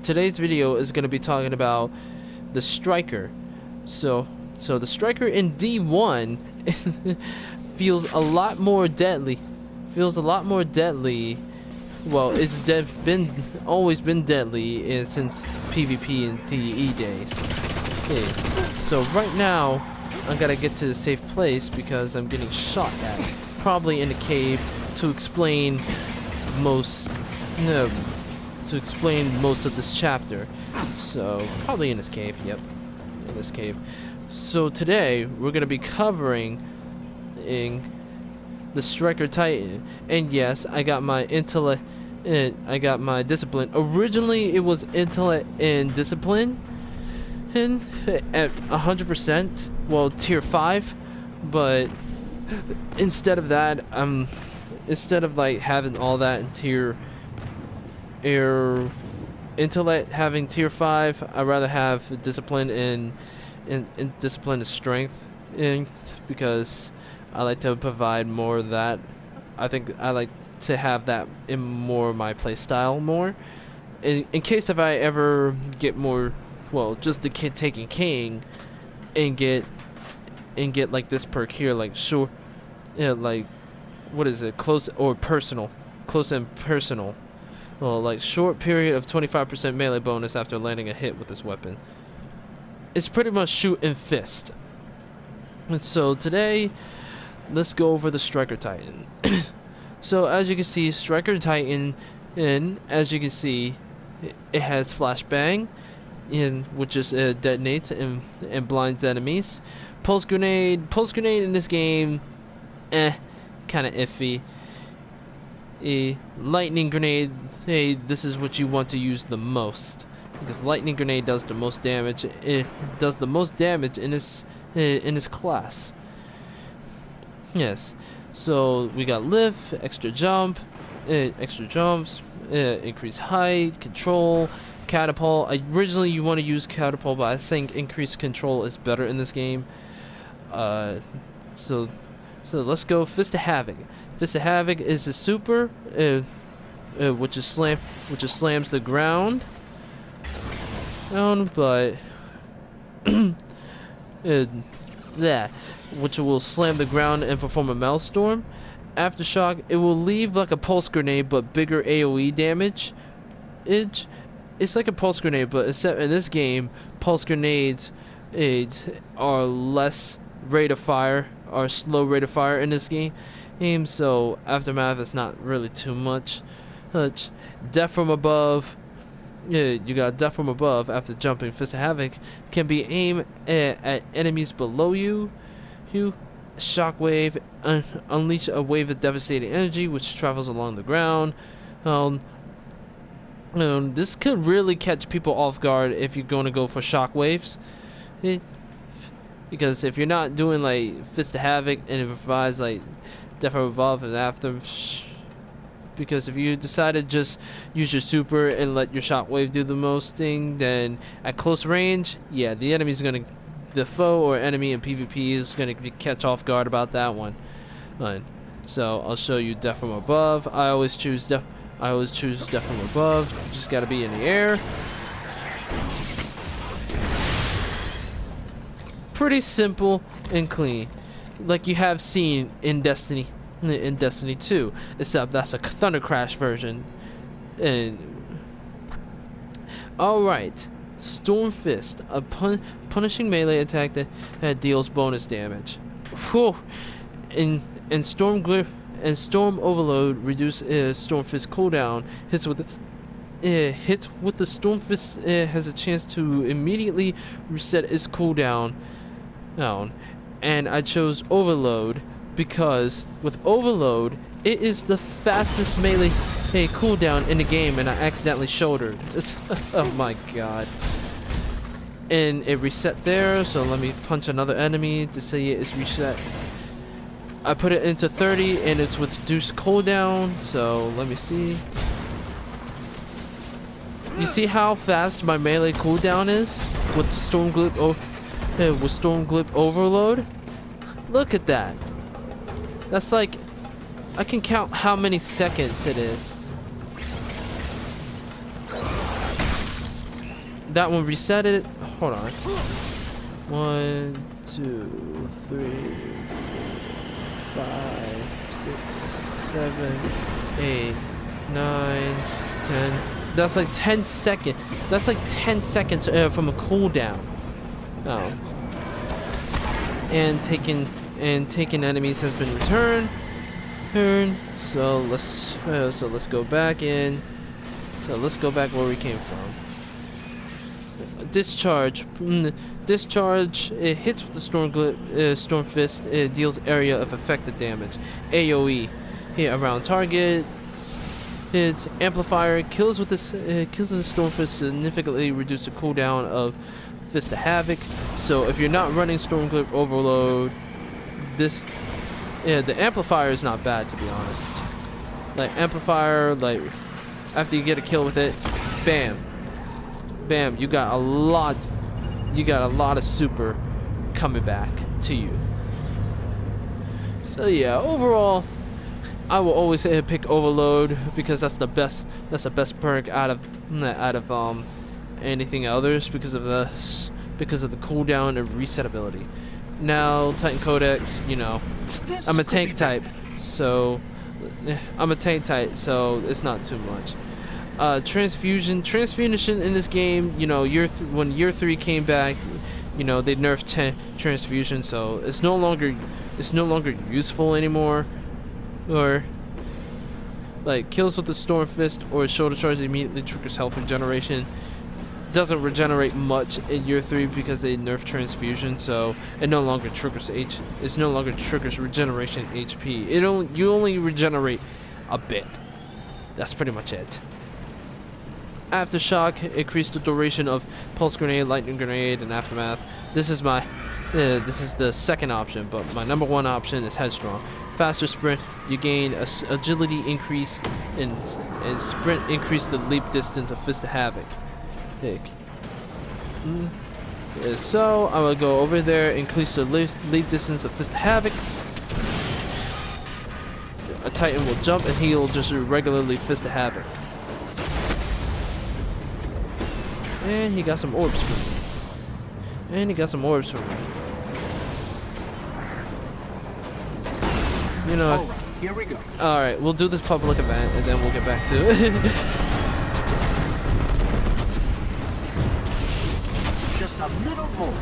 today's video is going to be talking about the striker. So the striker in D1 feels a lot more deadly. Well, it's always been deadly since PvP and TE days. Okay, so right now I gotta get to the safe place because I'm getting shot at, probably in a cave, to explain most of this chapter. So probably in this cave. Yep, in this cave. So today we're gonna be covering the Striker Titan, and yes, I got my intellect and I got my discipline. Originally it was intellect and discipline and at 100%, well, tier 5, but instead of that, instead of like having all that in tier intellect having tier 5, I'd rather have discipline and discipline and strength because I like to provide more of that. I think I like to have that in more of my playstyle more. In case if I ever get more, well, just the kid taking king and get like this perk here, like sure, yeah, like what is it, close or personal, close and personal. Well, like short period of 25% melee bonus after landing a hit with this weapon. It's pretty much shoot and fist. And so today, let's go over the Striker Titan. So as you can see, Striker Titan, and as you can see, it has flashbang, which just detonates and blinds enemies. Pulse grenade in this game, kind of iffy. A lightning grenade, hey, this is what you want to use the most, because lightning grenade does the most damage. It does the most damage in this class. Yes, so we got lift, extra jumps, increase height, control, catapult. Originally you want to use catapult, but I think increased control is better in this game. So let's go Fist of Havoc. Fist of Havoc is a super, which slams the ground. But that, which will slam the ground and perform a maelstrom. Aftershock, it will leave like a pulse grenade but bigger AoE damage. It's like a pulse grenade, but except in this game, pulse grenades are less rate of fire, or slow rate of fire in this game. So aftermath is not really too much. Death from above. You got death from above after jumping. Fist of Havoc can be aimed at enemies below you. Shockwave, unleash a wave of devastating energy which travels along the ground. This could really catch people off guard if you're going to go for shockwaves. Because if you're not doing like Fist of Havoc and it provides like death from above and after. Because if you decide to just use your super and let your shockwave do the most thing, then at close range, yeah, the foe or enemy in PvP is gonna catch off guard about that one. So I'll show you death from above. I always choose death from above. You just gotta be in the air. Pretty simple and clean, like you have seen in Destiny 2, except that's a Thunder Crash version. And alright, Storm Fist, a punishing melee attack that deals bonus damage. Whew. And Storm Overload reduce Storm Fist cooldown. Hits with the Storm Fist has a chance to immediately reset its cooldown. And I chose Overload because with Overload, it is the fastest melee cooldown in the game, and I accidentally shouldered. Oh my god. And it reset there, so let me punch another enemy to say it's reset. I put it into 30 and it's with reduced cooldown, so let me see. You see how fast my melee cooldown is with Storm Glip Overload? Look at that. That's like, I can count how many seconds it is. that one reset it. Hold on. 1, 2, 3, 5, 6, 7, 8, 9, 10. That's like 10 seconds. That's like 10 seconds from a cooldown. Oh. And taking enemies has been returned. So let's go back in. So let's go back where we came from. Discharge. Discharge. It hits with the Storm Fist. It deals area of affected damage. AOE. Hit around targets. Its amplifier kills with this kills with the Storm Fist significantly reduce the cooldown of Fist of Havoc. So if you're not running Storm Grip Overload, the amplifier is not bad, to be honest. Like amplifier, like after you get a kill with it, bam, bam, you got a lot of super coming back to you. So yeah, overall, I will always pick Overload because that's the best perk out of anything others because of the cooldown and resetability. Now Titan Codex, you know, I'm a tank type, so it's not too much. Transfusion in this game, you know, when year 3 came back, you know, they nerfed transfusion, so it's no longer useful anymore. Or like kills with the Storm Fist or shoulder charge immediately triggers health regeneration. Doesn't regenerate much in year 3 because they nerfed transfusion, so it no longer triggers regeneration HP. You only regenerate a bit. That's pretty much it. Aftershock increased the duration of pulse grenade, lightning grenade, and aftermath. This is the second option, but my number 1 option is headstrong. Faster sprint, you gain agility increase and sprint increase the leap distance of Fist of Havoc. So I will go over there, increase the leap distance of Fist of Havoc. A Titan will jump and he'll just regularly Fist of Havoc. And he got some orbs for me. You know. All right, here we go. Alright, we'll do this public event and then we'll get back to it. Just a little more.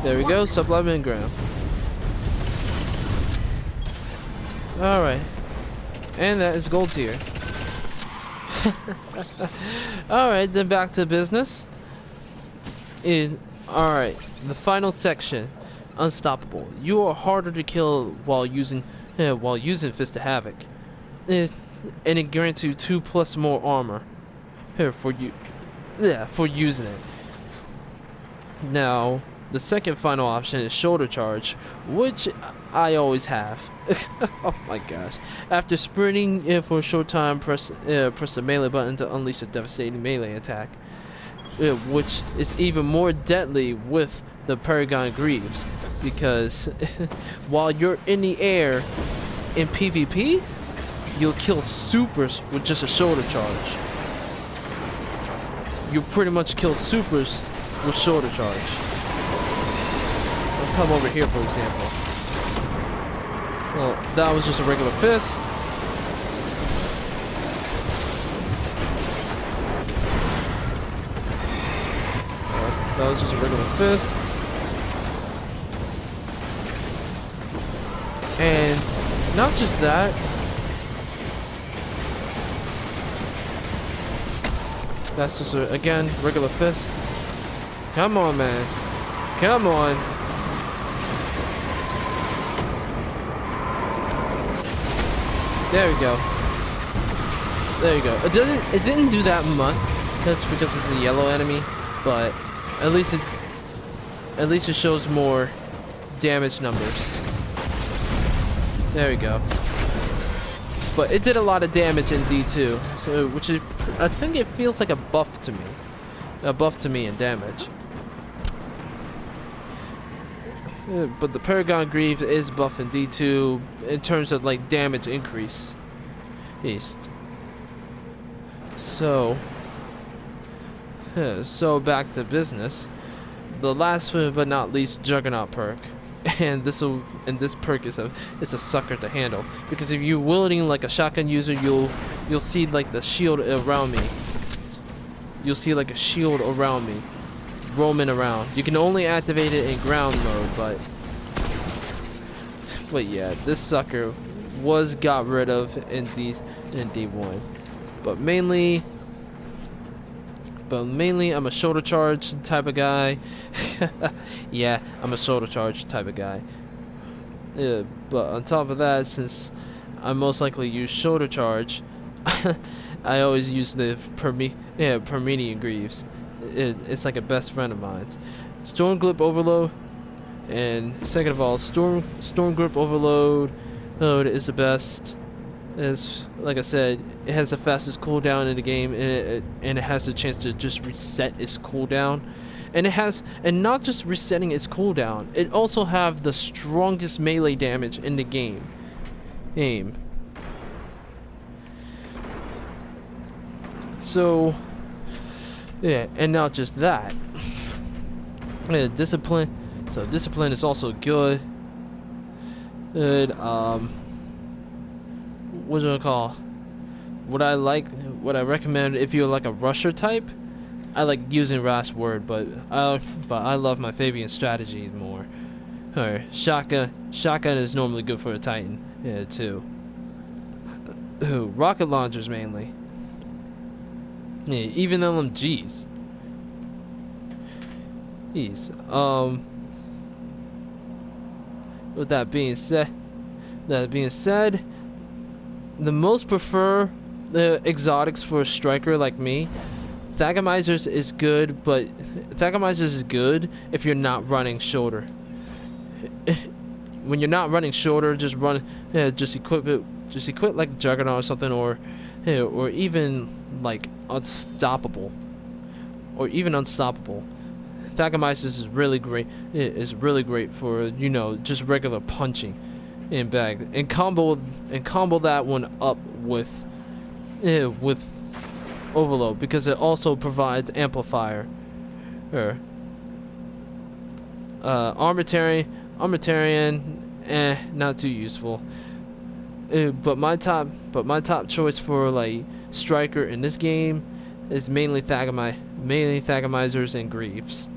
There we go, Sublime Engram. Alright. And that is gold tier. Alright, then back to business. Alright, the final section. Unstoppable. You are harder to kill while using Fist of Havoc. And it grants you 2+ more armor for using it. Now, the second final option is shoulder charge, which I always have. Oh my gosh. After sprinting for a short time, press the melee button to unleash a devastating melee attack, which is even more deadly with the Paragon Greaves, because while you're in the air in PvP, you'll kill supers with just a shoulder charge. You pretty much kill supers with shoulder charge. Come over here, for example. Well, that was just a regular fist. That was just a regular fist. And not just that. That's just again, regular fist. Come on, man. Come on. There we go. There you go. It didn't do that much. That's because it's a yellow enemy, but at least it shows more damage numbers. There we go. But it did a lot of damage in D2, so, which is, I think it feels like a buff to me. A buff to me in damage. But the Paragon Greaves is buff in D2 in terms of like damage increase. East. So back to business. The last but not least, Juggernaut perk. And this perk is a sucker to handle, because if you're wielding like a shotgun user, you'll see like the shield around me. You'll see like a shield around me, roaming around. You can only activate it in ground mode, but yeah, this sucker was got rid of in D1. But mainly I'm a shoulder charge type of guy. Yeah, I'm a shoulder charge type of guy. Yeah, but on top of that, since I most likely use shoulder charge, I always use the Parmenian Greaves. It's like a best friend of mine. Storm Grip Overload, and second of all, Storm Grip Overload is the best. As like I said, it has the fastest cooldown in the game, and it has the chance to just reset its cooldown, and not just resetting its cooldown, it also have the strongest melee damage in the game. So yeah, and not just that. Yeah, discipline. So discipline is also good. What's it called? What I recommend if you're like a rusher type, I like using Last Word, but I love my Fabian strategy more. Alright, shotgun is normally good for a Titan, yeah, too. Rocket launchers mainly. Yeah, even LMGs. Jeez. With that being said, the most prefer the exotics for a striker like me. Thagamizers is good, but Thagamizers is good if you're not running shoulder. When you're not running shoulder, just equip it. Just equip like Juggernaut or something, or even like Unstoppable. Thagamizers is really great. It is really great for, you know, just regular punching in bag, and combo that one up with Overload, because it also provides amplifier. Armitarian, not too useful. But my top choice for like striker in this game is mainly Thagamizers and Greaves.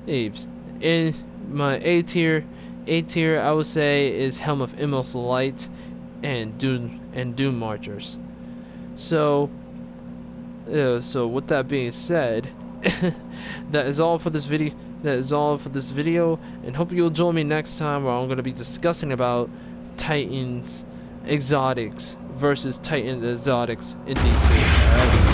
In my A tier, I would say is Helm of Immortal Light and Doom Marchers. So with that being said, that is all for this video. And hope you'll join me next time, where I'm going to be discussing about Titans exotics versus Titan exotics in D2. Alright?